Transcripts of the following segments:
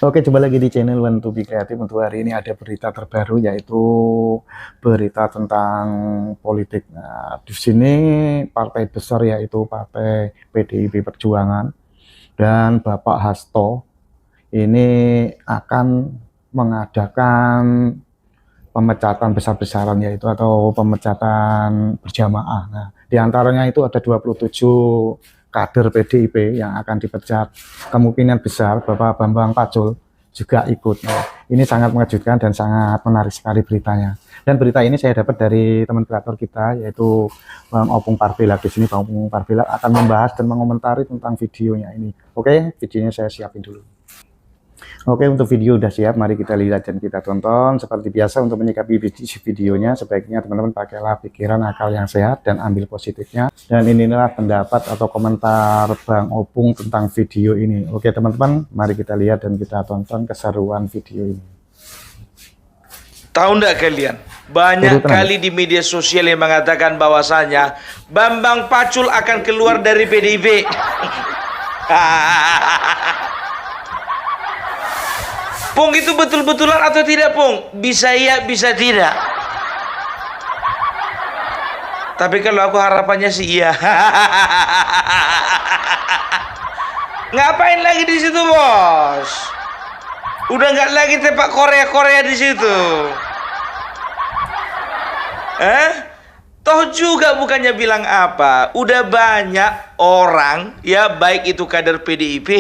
Oke, coba lagi di channel One to Be Kreatif. Untuk hari ini ada berita terbaru, yaitu berita tentang politik. Nah, di sini partai besar yaitu Partai PDIP Perjuangan dan Bapak Hasto ini akan mengadakan pemecatan besar-besaran, yaitu atau pemecatan berjamaah. Nah, di antaranya itu ada 27 kader PDIP yang akan dipecat. Kemungkinan besar Bapak Bambang Pacul juga ikut. Nah, ini sangat mengejutkan dan sangat menarik sekali beritanya. Dan berita ini saya dapat dari teman kreator kita, yaitu Bang Opung Parbilak. Di sini Bang Opung Parbilak akan membahas dan mengomentari tentang videonya ini. Oke, videonya saya siapin dulu. Oke, untuk video udah siap, mari kita lihat dan kita tonton. Seperti biasa, untuk menyikapi videonya, sebaiknya teman-teman pakailah pikiran akal yang sehat dan ambil positifnya. Dan inilah pendapat atau komentar Bang Opung tentang video ini. Oke teman-teman, mari kita lihat dan kita tonton keseruan video ini. Tahu enggak kalian? Banyak kali di media sosial yang mengatakan bahwasanya Bambang Pacul akan keluar dari PDIP. Pung, itu betul-betulan atau tidak, Pung? Bisa iya, bisa tidak. Tapi kalau aku harapannya sih iya. Ngapain lagi di situ, Bos? Udah nggak lagi tepak Korea-Korea di situ. Toh juga bukannya bilang apa, udah banyak orang ya, baik itu kader PDIP,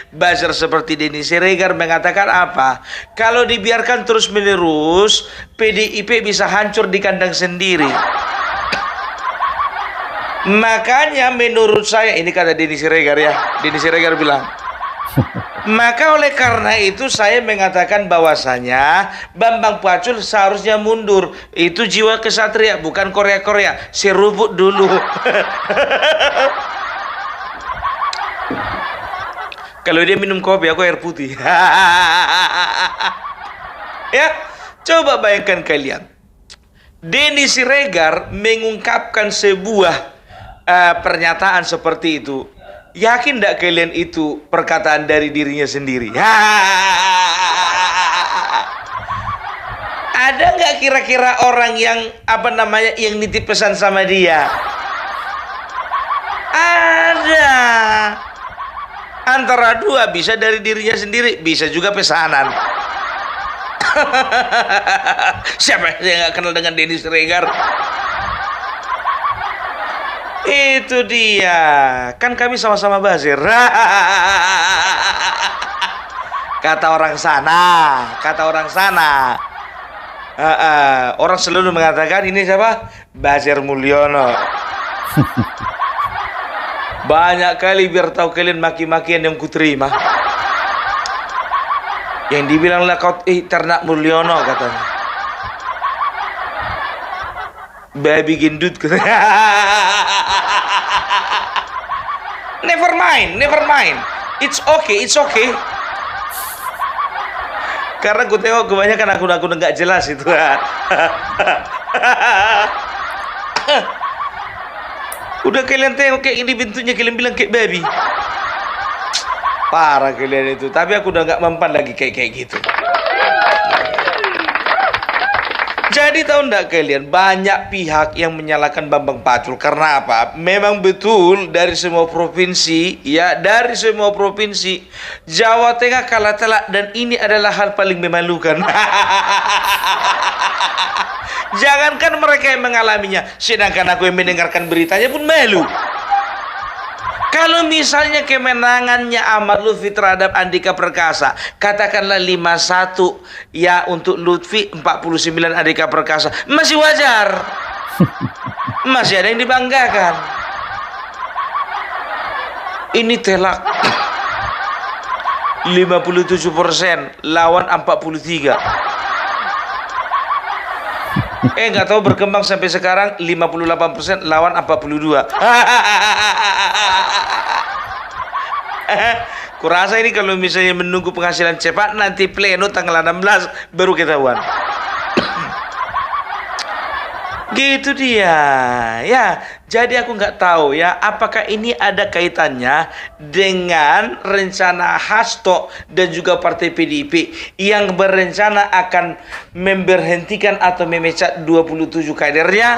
buzzer seperti Denny Siregar mengatakan apa, kalau dibiarkan terus menerus PDIP bisa hancur di kandang sendiri. Makanya menurut saya, ini kata Denny Siregar ya, Denny Siregar bilang, maka oleh karena itu saya mengatakan bahwasanya Bambang Pacul seharusnya mundur. Itu jiwa kesatria, bukan Korea-Korea. Seruput dulu. Kalau dia minum kopi, aku air putih. Ya, coba bayangkan kalian. Denny Siregar mengungkapkan sebuah pernyataan seperti itu. Yakin tidak kalian itu perkataan dari dirinya sendiri? Ada nggak kira-kira orang yang yang nitip pesan sama dia? Ada. Antara dua, bisa dari dirinya sendiri, bisa juga pesanan. Siapa yang nggak kenal dengan Denny Siregar? Itu dia, kan kami sama-sama buzzer. Kata orang sana, orang selalu mengatakan ini siapa? Buzzer Mulyono. Banyak kali biar tahu kalian maki-makian yang kuterima. Yang dibilanglah kau ternak Mulyono katanya. Baby gendut. Never mind. It's okay. Karena gue tengok kebanyakan akun-akun nggak jelas itu. Udah kalian tengok kayak ini bentuknya, kalian bilang kayak baby. Parah kalian itu. Tapi aku udah nggak mempan lagi kayak gitu. Jadi tahu enggak kalian, banyak pihak yang menyalahkan Bambang Pacul. Karena apa? Memang betul dari semua provinsi, ya, dari semua provinsi Jawa Tengah kalah telak, dan ini adalah hal paling memalukan. Jangankan mereka yang mengalaminya, sedangkan aku yang mendengarkan beritanya pun malu. Kalau misalnya kemenangannya Ahmad Lutfi terhadap Andika Perkasa, katakanlah 5-1 ya untuk Lutfi, 49 Andika Perkasa, masih wajar. Masih ada yang dibanggakan. Ini telak 57% lawan 43. Nggak tahu berkembang sampai sekarang 58% lawan 42. Kurasa ini kalau misalnya menunggu penghasilan cepat, nanti pleno tanggal 16 baru ketahuan. Gitu dia. Ya, Jadi aku nggak tahu ya, apakah ini ada kaitannya dengan rencana Hasto dan juga Partai PDIP yang berencana akan memberhentikan atau memecat 27 kadernya.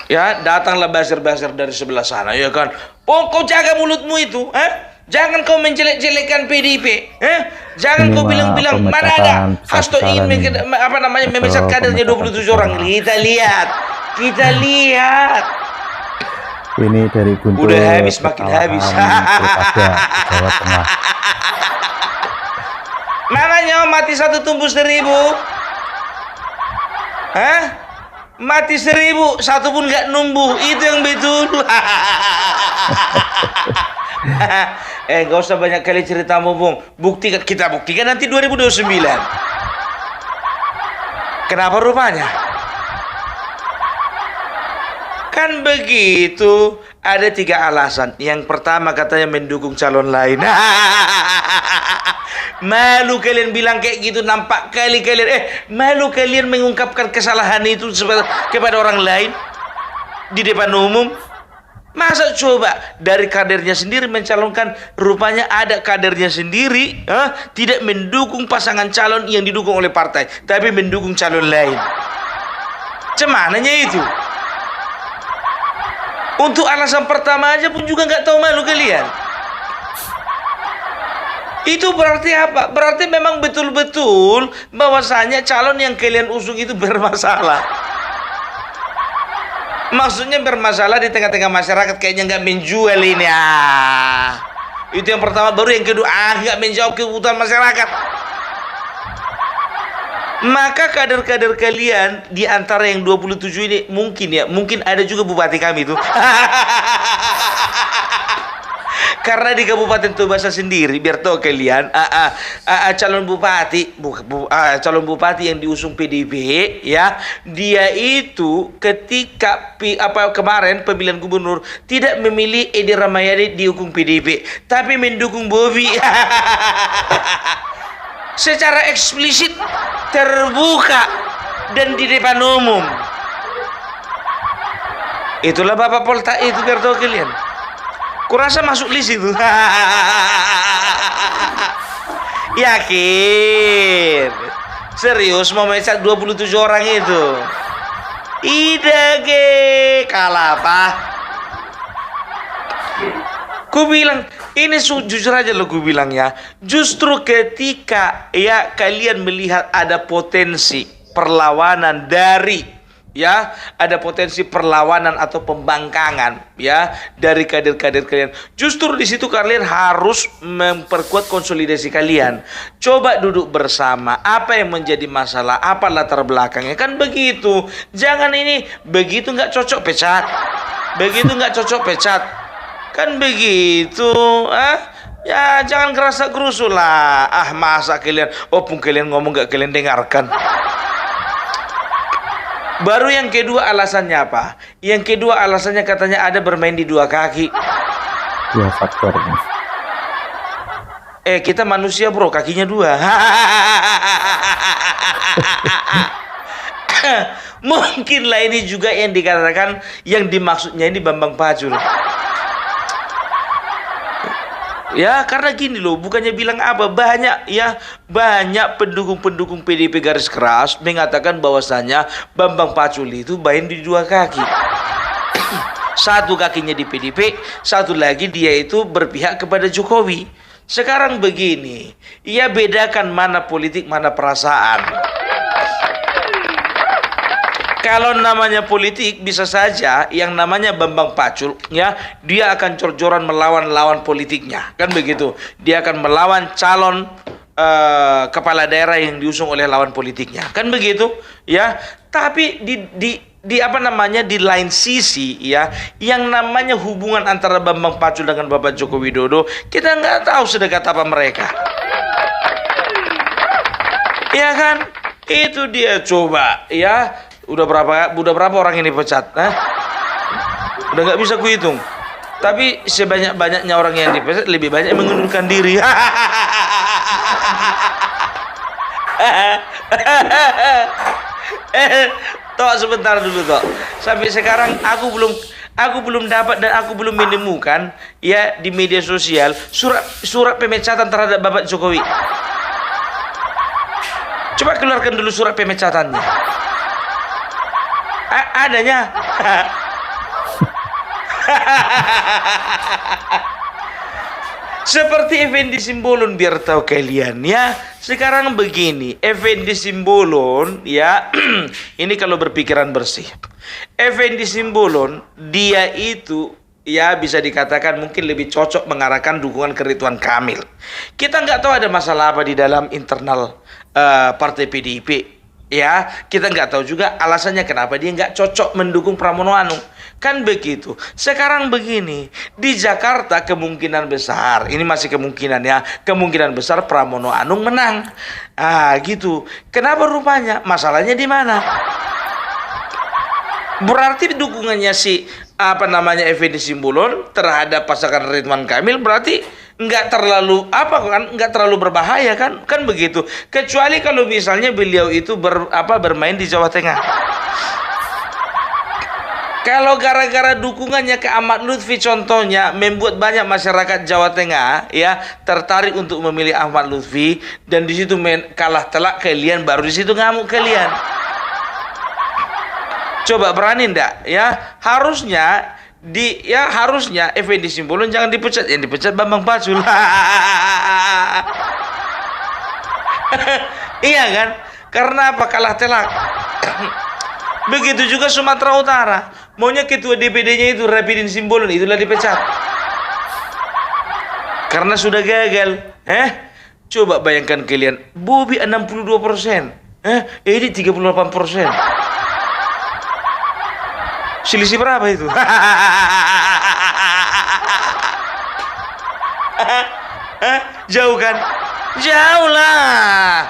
Ya, datanglah buzzer-buzzer dari sebelah sana, ya kan. Oh, kau jaga mulutmu itu, Jangan kau menjelek-jelekkan PDIP, Jangan Ini kau mah bilang-bilang mana ada pemecatan Hasto ingin memecat kadernya 27 orang. Kita lihat. Ini dari Guntur. Udah habis, makin habis. Pilkada Jawa Tengah. Makanya mati 1 tumbuh 1000. Mati 1000, 1 pun nggak numbuh. Itu yang betul. Nggak usah banyak kali cerita mumpung. Kita buktikan nanti 2029. Kenapa rupanya? Kan begitu. Ada 3 alasan. Yang pertama katanya mendukung calon lain. Malu kalian bilang kayak gitu, nampak kali kalian malu kalian mengungkapkan kesalahan itu kepada orang lain di depan umum. Masa coba dari kadernya sendiri mencalonkan, rupanya ada kadernya sendiri tidak mendukung pasangan calon yang didukung oleh partai, tapi mendukung calon lain. Cemananya itu. Untuk alasan pertama aja pun juga nggak tahu malu kalian. Itu berarti apa? Berarti memang betul-betul bahwasanya calon yang kalian usung itu bermasalah. Maksudnya bermasalah di tengah-tengah masyarakat, kayaknya nggak menjual ini. Itu yang pertama. Baru yang kedua, nggak menjawab kebutuhan masyarakat. Maka kader-kader kalian di antara yang 27 ini mungkin ada juga bupati kami itu. Karena di Kabupaten Tobasa sendiri, biar tahu kalian, calon bupati yang diusung PDIP, ya, dia itu ketika kemarin pemilihan gubernur tidak memilih Edi Rahmayadi diusung PDIP, tapi mendukung Bobi. Secara eksplisit, terbuka, dan di depan umum. Itulah Bapak Polta itu, biar tahu kalian. Kurasa masuk list itu. Yakin? Serius mau mecat 27 orang itu? Idage kalah apa? Ku bilang ini jujur aja lo, ku bilang ya. Justru ketika ya kalian melihat ada potensi perlawanan ada potensi perlawanan atau pembangkangan dari kader-kader kalian. Justru di situ kalian harus memperkuat konsolidasi kalian. Coba duduk bersama, apa yang menjadi masalah, apa latar belakangnya, kan begitu. Jangan ini begitu nggak cocok pecat, begitu nggak cocok pecat, kan begitu. Ya jangan kerasa kerusuh lah. Masa kalian, pun kalian ngomong nggak kalian dengarkan. Baru yang kedua alasannya apa? Yang kedua alasannya katanya ada bermain di 2 kaki. 2 faktor. Kita manusia bro, kakinya 2. Mungkinlah ini juga yang dikatakan, yang dimaksudnya ini Bambang Pacul. Ya karena gini loh, bukannya bilang apa, banyak pendukung-pendukung PDIP garis keras mengatakan bahwasanya Bambang Pacul itu main di 2 kaki. 1 kakinya di PDIP, 1 lagi dia itu berpihak kepada Jokowi. Sekarang begini, ia bedakan mana politik mana perasaan. Kalau namanya politik, bisa saja yang namanya Bambang Pacul dia akan jor-joran melawan lawan politiknya, kan begitu. Dia akan melawan calon kepala daerah yang diusung oleh lawan politiknya, kan begitu ya. Tapi di lain sisi yang namanya hubungan antara Bambang Pacul dengan Bapak Joko Widodo, kita nggak tahu sedekat apa mereka. Ya kan? Itu dia, coba Udah berapa orang ini pecat? Udah nggak bisa kuhitung. Tapi sebanyak-banyaknya orang yang dipecat, lebih banyak yang mengundurkan diri. Tok sebentar dulu Tok. Sampai sekarang aku belum dapat dan aku belum menemukan ya di media sosial surat pemecatan terhadap Bapak Jokowi. Coba keluarkan dulu surat pemecatannya. Adanya. Seperti Effendi Simbolon, biar tahu kalian ya. Sekarang begini, Effendi Simbolon ya, ini kalau berpikiran bersih. Effendi Simbolon dia itu ya bisa dikatakan mungkin lebih cocok mengarahkan dukungan ke Ridwan Kamil. Kita nggak tahu ada masalah apa di dalam internal partai PDIP. Ya, kita nggak tahu juga alasannya kenapa dia nggak cocok mendukung Pramono Anung. Kan begitu. Sekarang begini, di Jakarta kemungkinan besar, ini masih kemungkinan ya, kemungkinan besar Pramono Anung menang. Gitu. Kenapa rupanya? Masalahnya di mana? Berarti dukungannya si Effendi Simbolon terhadap pasangan Ridwan Kamil berarti nggak terlalu nggak terlalu berbahaya kan begitu, kecuali kalau misalnya beliau itu bermain di Jawa Tengah. Kalau gara-gara dukungannya ke Ahmad Lutfi contohnya membuat banyak masyarakat Jawa Tengah ya tertarik untuk memilih Ahmad Lutfi, dan di situ kalah telak kalian, baru di situ ngamuk kalian. Coba berani ndak ya? Harusnya Effendi Simbolon jangan dipecat, yang dipecat Bambang Pacul. Iya kan? Karena apa? Kalah telak. Begitu juga Sumatera Utara, maunya ketua DPD-nya itu Rapidin Simbolon, itulah dipecat karena sudah gagal. Coba bayangkan kalian, Bobi 62%, Edi 38%. Selisih berapa itu? Jauh kan? Jauh lah.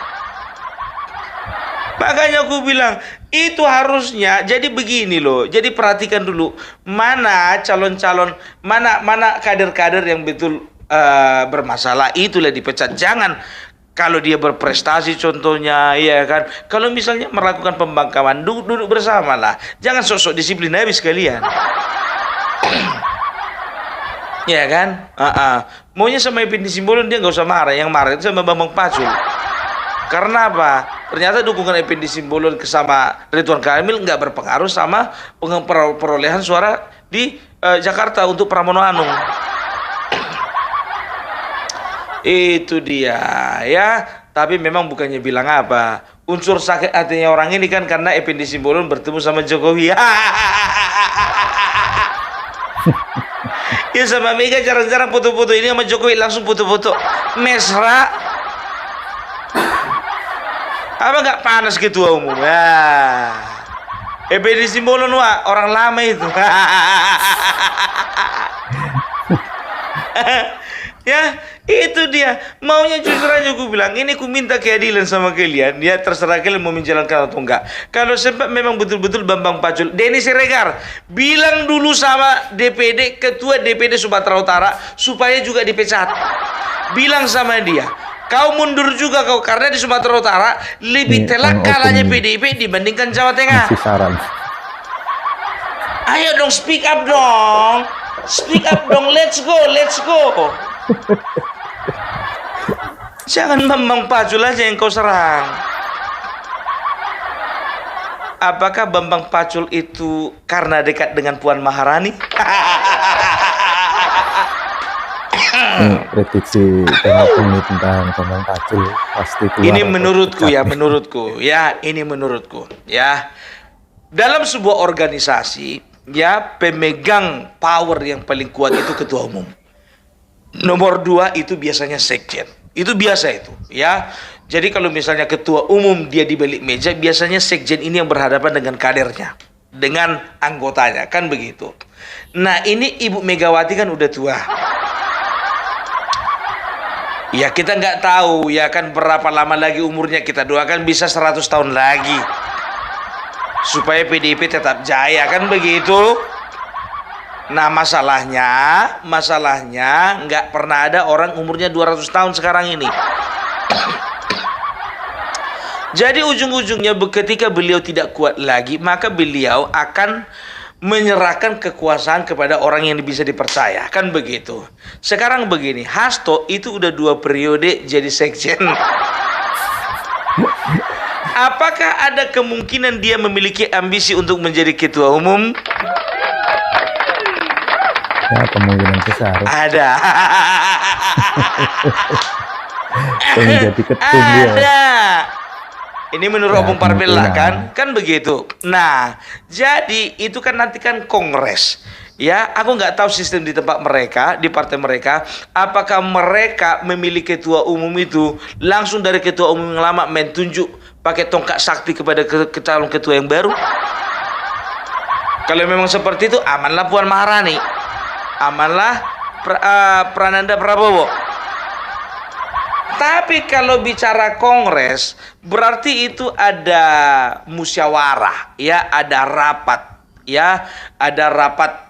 Makanya aku bilang itu harusnya jadi begini loh. Jadi perhatikan dulu mana calon-calon, mana kader-kader yang betul bermasalah, itulah dipecat. Jangan kalau dia berprestasi contohnya, ya kan. Kalau misalnya melakukan pembangkaman, duduk bersama lah. Jangan sosok disiplin habis kalian. Ya kan? Maunya sama Effendi Simbolon dia nggak usah marah. Yang marah itu sama Bambang Pacul. Karena apa? Ternyata dukungan Effendi Simbolon sama Ridwan Kamil nggak berpengaruh sama perolehan suara di Jakarta untuk Pramono Anung. Itu dia ya. Tapi memang bukannya bilang apa, unsur sakit hatinya orang ini kan karena Effendi Simbolon bertemu sama Jokowi. Ya sama Mega jarang-jarang foto-foto, ini sama Jokowi langsung foto-foto mesra. Apa nggak panas ketua umum? Effendi Simbolon orang lama itu. Ya, itu dia. Maunya jujur aja aku bilang, ini aku minta keadilan sama kalian. Ya terserah kalian mau menjalankan atau enggak. Kalau sempat memang betul-betul Bambang Pacul, Denny Siregar bilang dulu sama ketua DPD Sumatera Utara supaya juga dipecat. Bilang sama dia, kau mundur juga kau, karena di Sumatera Utara lebih telak kalahnya PDIP dibandingkan Jawa Tengah. Ayo dong, speak up dong. Speak up dong, let's go. Jangan Bambang Pacul aja yang kau serang. Apakah Bambang Pacul itu karena dekat dengan Puan Maharani? Prediksi tengah tentang Bambang Pacul pasti keluar. Ini menurutku ya. Dalam sebuah organisasi ya, pemegang power yang paling kuat itu ketua umum. Nomor 2 itu biasanya sekjen. Itu biasa itu ya. Jadi kalau misalnya ketua umum dia di balik meja, biasanya sekjen ini yang berhadapan dengan kadernya, dengan anggotanya, kan begitu. Nah ini Ibu Megawati kan udah tua. Ya kita nggak tahu ya kan berapa lama lagi umurnya, kita doakan bisa 100 tahun lagi. Supaya PDIP tetap jaya, kan begitu. Nah masalahnya nggak pernah ada orang umurnya 200 tahun sekarang ini. Jadi ujung-ujungnya ketika beliau tidak kuat lagi, maka beliau akan menyerahkan kekuasaan kepada orang yang bisa dipercaya. Kan begitu. Sekarang begini, Hasto itu udah 2 periode jadi sekjen. Apakah ada kemungkinan dia memiliki ambisi untuk menjadi ketua umum? Ya, kemungkinan besar. Ada. Menjadi ketum dia. Ada. Ini menurut Ya, Opung Parpella kemungkinan. kan begitu. Nah, jadi itu kan nanti kan kongres. Ya, aku nggak tahu sistem di tempat mereka, di partai mereka, apakah mereka memilih ketua umum itu langsung dari ketua umum yang lama menunjuk pakai tongkat sakti kepada calon ketua yang baru. Kalau memang seperti itu, amanlah Puan Maharani, amanlah Prananda Prabowo. Tapi kalau bicara kongres, berarti itu ada musyawarah, ya, ada rapat, ya, ada rapat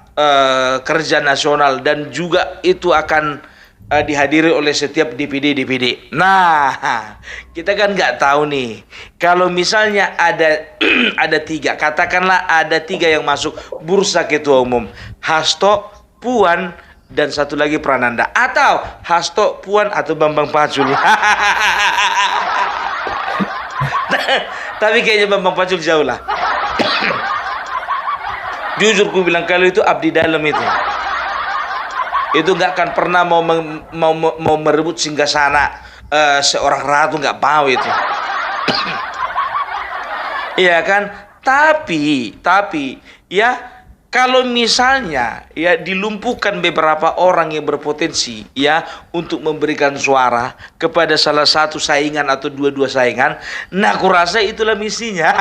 kerja nasional, dan juga itu akan dihadiri oleh setiap DPD. Nah, kita kan nggak tahu nih, kalau misalnya ada ada 3, katakanlah ada 3 yang masuk bursa ketua umum, Hasto, Puan, dan satu lagi Prananda, atau Hasto, Puan, atau Bambang Pacul. Tapi kayaknya Bambang Pacul jauh lah. Jujur ku bilang, kalau itu abdi dalam itu nggak akan pernah mau merebut singgasana seorang ratu, nggak mau itu. Iya kan? Tapi ya, kalau misalnya ya dilumpuhkan beberapa orang yang berpotensi ya untuk memberikan suara kepada salah satu saingan atau dua-dua saingan, nah aku rasa itulah misinya.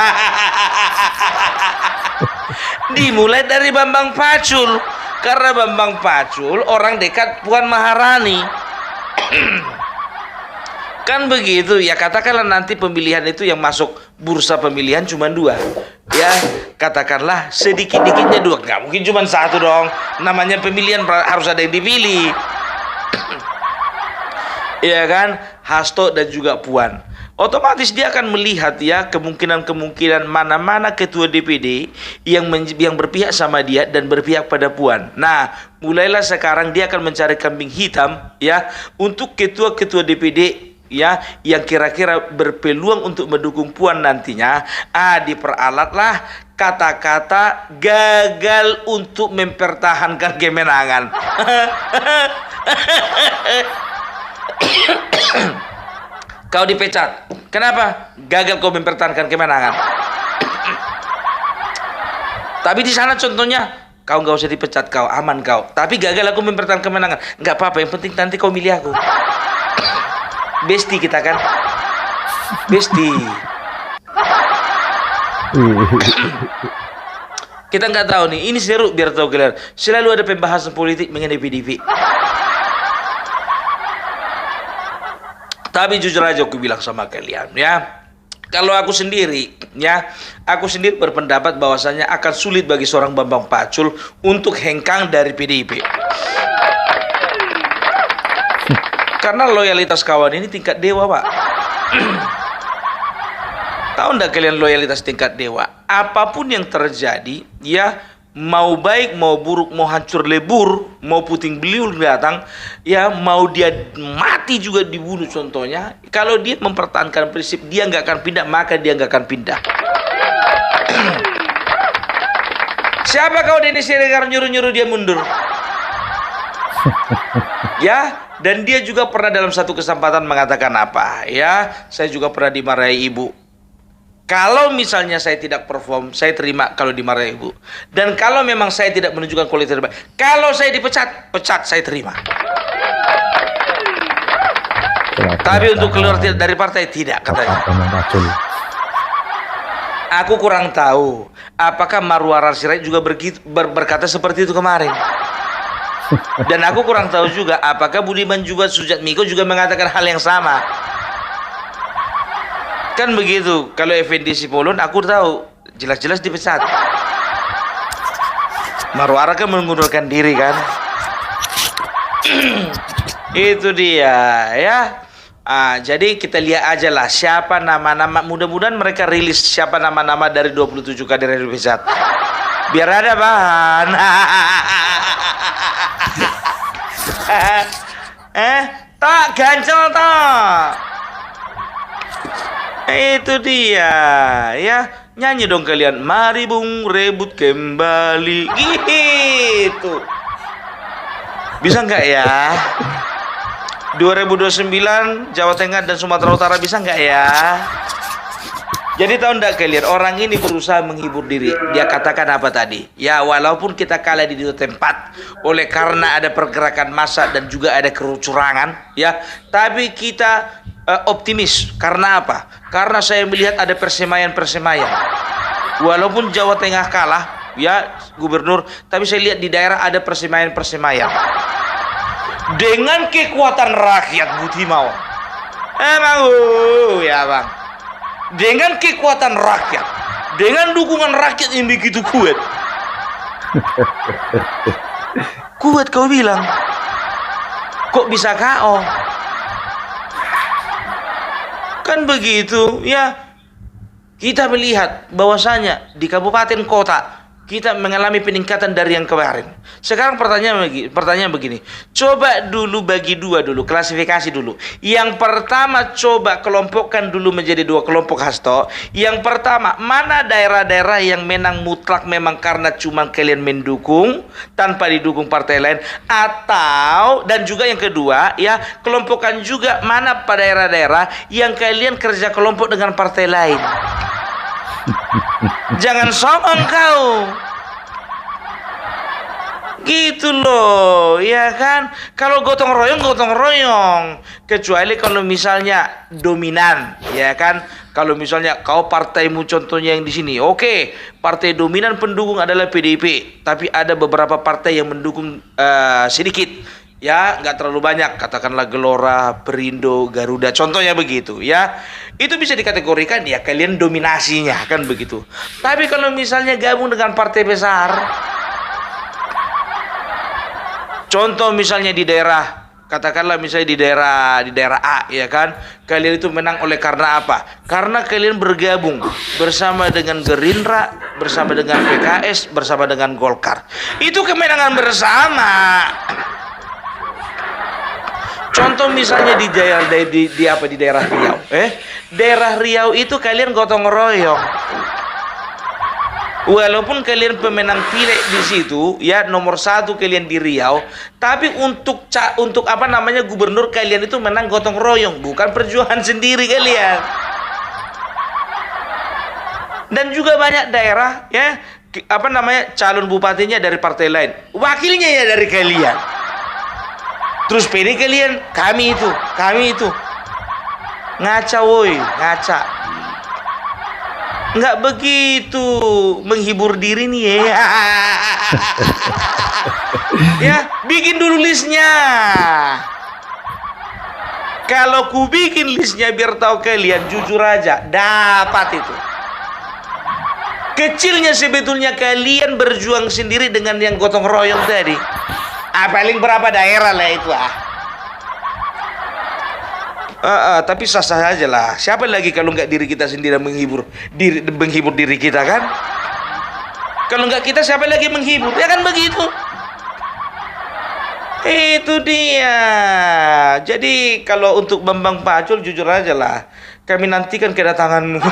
Dimulai dari Bambang Pacul, karena Bambang Pacul orang dekat Puan Maharani. Kan begitu ya, katakanlah nanti pemilihan itu yang masuk bursa pemilihan cuma 2, ya katakanlah sedikit-dikitnya 2, nggak mungkin cuma 1 dong, namanya pemilihan harus ada yang dipilih. Iya kan, Hasto dan juga Puan, otomatis dia akan melihat ya kemungkinan mana-mana ketua DPD yang berpihak sama dia dan berpihak pada Puan. Nah, mulailah sekarang dia akan mencari kambing hitam ya untuk ketua-ketua DPD ya yang kira-kira berpeluang untuk mendukung Puan nantinya. Diperalatlah kata-kata gagal untuk mempertahankan kemenangan. Kau dipecat. Kenapa? Gagal kau mempertahankan kemenangan. Tapi di sana contohnya, kau nggak usah dipecat, kau aman kau. Tapi gagal aku mempertahankan kemenangan. Nggak apa-apa, yang penting nanti kau milih aku. Besti kita kan, besti. Kita nggak tahu nih, ini seru biar tahu kalian. Selalu ada pembahasan politik mengenai PDIP. Tapi jujur aja aku bilang sama kalian ya, kalau aku sendiri berpendapat bahwasanya akan sulit bagi seorang Bambang Pacul untuk hengkang dari PDIP. Karena loyalitas kawan ini tingkat dewa, Pak. Tahu enggak kalian loyalitas tingkat dewa? Apapun yang terjadi, ya mau baik, mau buruk, mau hancur lebur, mau puting beliung datang, ya mau dia mati juga dibunuh contohnya. Kalau dia mempertahankan prinsip dia nggak akan pindah, maka dia nggak akan pindah. Siapa kau Denny Siregar nyuruh-nyuruh dia mundur? Ya, dan dia juga pernah dalam satu kesempatan mengatakan apa? Ya, saya juga pernah dimarahi ibu. Kalau misalnya saya tidak perform, saya terima kalau dimarahi ibu. Dan kalau memang saya tidak menunjukkan kualitas terbaik, kalau saya dipecat, pecat saya terima. Tapi untuk keluar dari partai tidak, katanya. Aku kurang tahu apakah Marwara Sirait juga berkata seperti itu kemarin. Dan aku kurang tahu juga apakah Budiman juga Sujatmiko juga mengatakan hal yang sama. Kan begitu. Kalau Effendi Simbolon aku tahu jelas-jelas dipecat. Marwara kan mengundurkan diri kan. Itu dia ya. Jadi kita lihat aja lah siapa nama-nama, mudah-mudahan mereka rilis siapa nama-nama dari 27 kader RW Pesat. Biar ada bahan. Tak ganjel tak. Itu dia ya. Nyanyi dong kalian. Mari bung rebut kembali. Gitu. Bisa nggak ya? 2029 Jawa Tengah dan Sumatera Utara bisa nggak ya? Jadi tahu nggak kalian, orang ini berusaha menghibur diri. Dia katakan apa tadi? Ya walaupun kita kalah di dua tempat oleh karena ada pergerakan massa dan juga ada kecurangan, ya, tapi kita optimis. Karena apa? Karena saya melihat ada persemaian-persemaian. Walaupun Jawa Tengah kalah, ya gubernur, tapi saya lihat di daerah ada persemaian-persemaian. Dengan kekuatan rakyat Butimau. Emang ya bang. Dengan kekuatan rakyat, dengan dukungan rakyat yang begitu kuat. Kuat kau bilang. Kok bisa KO? Kan begitu ya. Kita melihat bahwasanya di kabupaten kota kita mengalami peningkatan dari yang kemarin. Sekarang pertanyaan begini. Coba dulu bagi dua dulu, klasifikasi dulu. Yang pertama coba kelompokkan dulu menjadi dua kelompok, Hasto. Yang pertama, mana daerah-daerah yang menang mutlak memang karena cuma kalian mendukung tanpa didukung partai lain, atau dan juga yang kedua ya, kelompokkan juga mana pada daerah-daerah yang kalian kerja kelompok dengan partai lain. Jangan sombong kau. Gitu loh, ya kan? Kalau gotong royong. Kecuali kalau misalnya dominan, ya kan? Kalau misalnya kau partaimu contohnya yang di sini, oke, partai dominan pendukung adalah PDIP, tapi ada beberapa partai yang mendukung sedikit. Ya, nggak terlalu banyak, katakanlah Gelora, Perindo, Garuda, contohnya begitu ya. Itu bisa dikategorikan ya kalian dominasinya, kan begitu. Tapi kalau misalnya gabung dengan partai besar, contoh misalnya di daerah, katakanlah misalnya di daerah A, ya kan, kalian itu menang oleh karena apa? Karena kalian bergabung bersama dengan Gerindra, bersama dengan PKS, bersama dengan Golkar. Itu kemenangan bersama. Contoh misalnya di daerah Riau, daerah Riau itu kalian gotong royong. Walaupun kalian pemenang pileg di situ, ya nomor 1 kalian di Riau, tapi untuk apa namanya gubernur kalian itu menang gotong royong, bukan perjuangan sendiri kalian. Dan juga banyak daerah, ya apa namanya calon bupatinya dari partai lain, wakilnya ya dari kalian. Terus PD kalian, kami itu. Ngaca woi, ngaca. Nggak begitu menghibur diri nih ya. Ya, bikin dulu listnya. Kalau ku bikin listnya biar tahu kalian, jujur aja, dapat itu. Kecilnya sebetulnya kalian berjuang sendiri dengan yang gotong royong tadi. Paling berapa daerah lah itu tapi sah-sah aja lah. Siapa lagi kalau nggak diri kita sendiri menghibur diri kita kan? Kalau nggak kita siapa lagi menghibur? Ya kan begitu. Itu dia. Jadi kalau untuk Bambang Pacul jujur aja lah, kami nantikan kedatanganmu.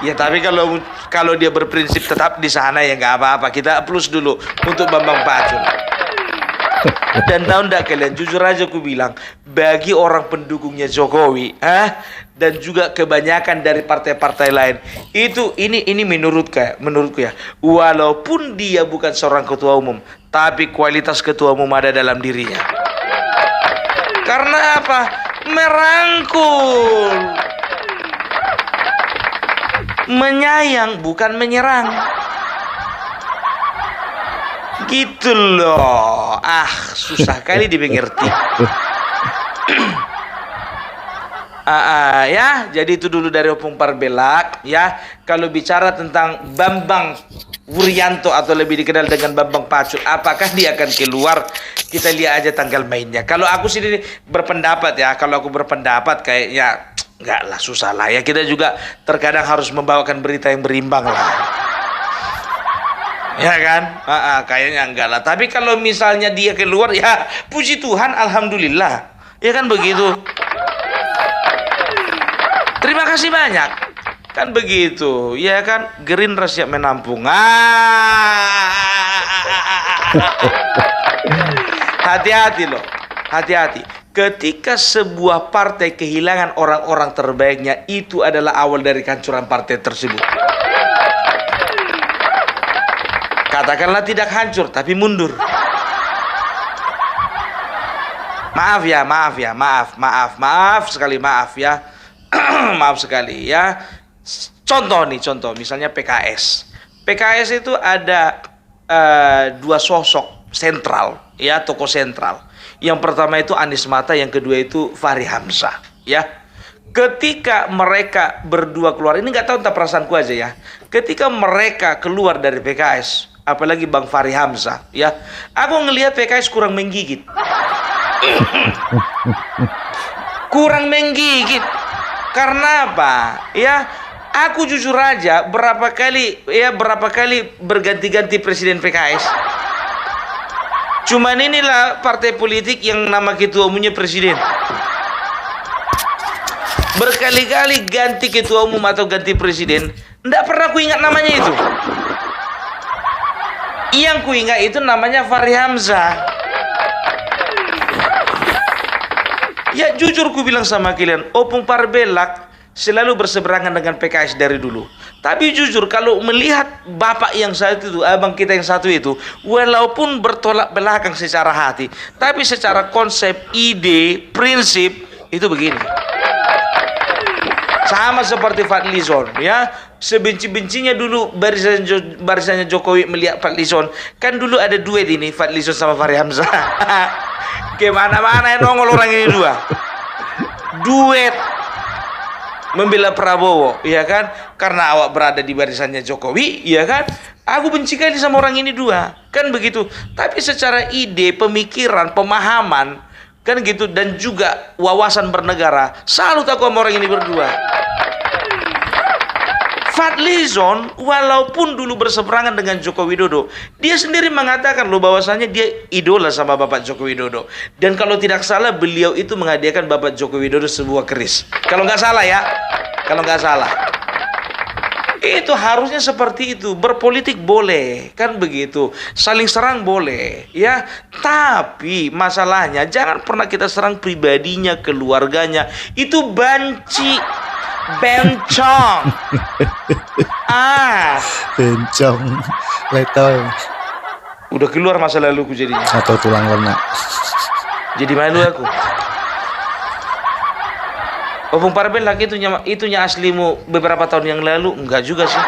Ya tapi kalau dia berprinsip tetap di sana ya nggak apa-apa. Kita plus dulu untuk Bambang Pacul. Dan tahu ndak kalian, jujur aja aku bilang, bagi orang pendukungnya Jokowi, dan juga kebanyakan dari partai-partai lain, ini menurutku ya, walaupun dia bukan seorang ketua umum, tapi kualitas ketua umum ada dalam dirinya. Karena apa? Merangkul. Menyayang bukan menyerang. Gitu loh. Susah kali dimengerti. Ya, jadi itu dulu dari Opung Parbelak ya. Kalau bicara tentang Bambang Wuryanto atau lebih dikenal dengan Bambang Pacul, apakah dia akan keluar? Kita lihat aja tanggal mainnya. Kalau aku sendiri berpendapat ya, kalau aku berpendapat kayaknya enggak lah, susah lah ya. Kita juga terkadang harus membawakan berita yang berimbang lah. Ya kan? Kayaknya enggak lah. Tapi kalau misalnya dia keluar ya, puji Tuhan, alhamdulillah. Ya kan begitu. Terima kasih banyak. Kan begitu, ya kan? Gerindra siap menampung. Hati-hati loh, hati-hati. Ketika sebuah partai kehilangan orang-orang terbaiknya, itu adalah awal dari kehancuran partai tersebut. Katakanlah tidak hancur, tapi mundur. Maaf ya, maaf sekali, maaf ya. Maaf sekali ya. Contoh, misalnya PKS. PKS itu ada dua sosok sentral, ya, tokoh sentral. Yang pertama itu Anies Mata, yang kedua itu Fahri Hamzah, ya. Ketika mereka berdua keluar, ini nggak tahu entah perasaanku aja ya. Ketika mereka keluar dari PKS, apalagi Bang Fahri Hamzah, ya, aku ngelihat PKS kurang menggigit. Kurang menggigit. Karena apa? Ya, aku jujur aja berapa kali berganti-ganti presiden PKS. Cuman inilah partai politik yang nama ketua umumnya presiden. Berkali-kali ganti ketua umum atau ganti presiden, nggak pernah ku ingat namanya itu. Yang ku ingat itu namanya Fahri Hamzah. Ya jujur ku bilang sama kalian, Opung Parbelak selalu berseberangan dengan PKS dari dulu. Tapi jujur kalau melihat bapak yang satu itu, abang kita yang satu itu, walaupun bertolak belakang secara hati, tapi secara konsep, ide, prinsip itu begini. Sama seperti Fadlizon, ya. Sebenci-bencinya dulu barisannya Jokowi melihat Fadlizon, kan dulu ada duet ini, Fadlizon sama Fahri Hamzah. Kemana-mana nongol orang ini dua. Duet membela Prabowo, ya kan? Karena awak berada di barisannya Jokowi, ya kan? Aku benci kali sama orang ini dua, kan begitu. Tapi secara ide, pemikiran, pemahaman, kan gitu, dan juga wawasan bernegara, salut aku sama orang ini berdua. Fadlizon walaupun dulu berseberangan dengan Joko Widodo, dia sendiri mengatakan loh bahwasanya dia idola sama Bapak Joko Widodo. Dan kalau tidak salah beliau itu menghadiahkan Bapak Joko Widodo sebuah keris. Kalau nggak salah ya, kalau nggak salah. Itu harusnya seperti itu. Berpolitik boleh, kan begitu. Saling serang boleh, ya. Tapi masalahnya jangan pernah kita serang pribadinya, keluarganya. Itu banci. Bencong. Bencong. Letoy. Udah keluar masa laluku jadinya. Atau tulang lemak. Jadi malu aku. Opung Parbelak itunya aslimu beberapa tahun yang lalu? Enggak juga sih.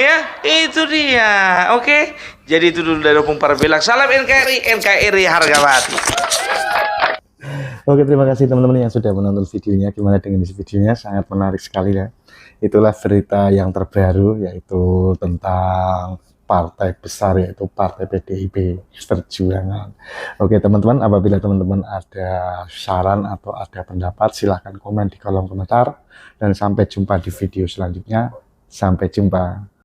Ya, itu dia. Oke. Jadi itu dulu dari Opung Parbelak. Salam NKRI, NKRI harga mati. Oke, terima kasih teman-teman yang sudah menonton videonya. Gimana dengan isi videonya? Sangat menarik sekali ya. Itulah berita yang terbaru, yaitu tentang partai besar, yaitu Partai PDIP Perjuangan. Oke teman-teman, apabila teman-teman ada saran atau ada pendapat, silahkan komen di kolom komentar. Dan sampai jumpa di video selanjutnya. Sampai jumpa.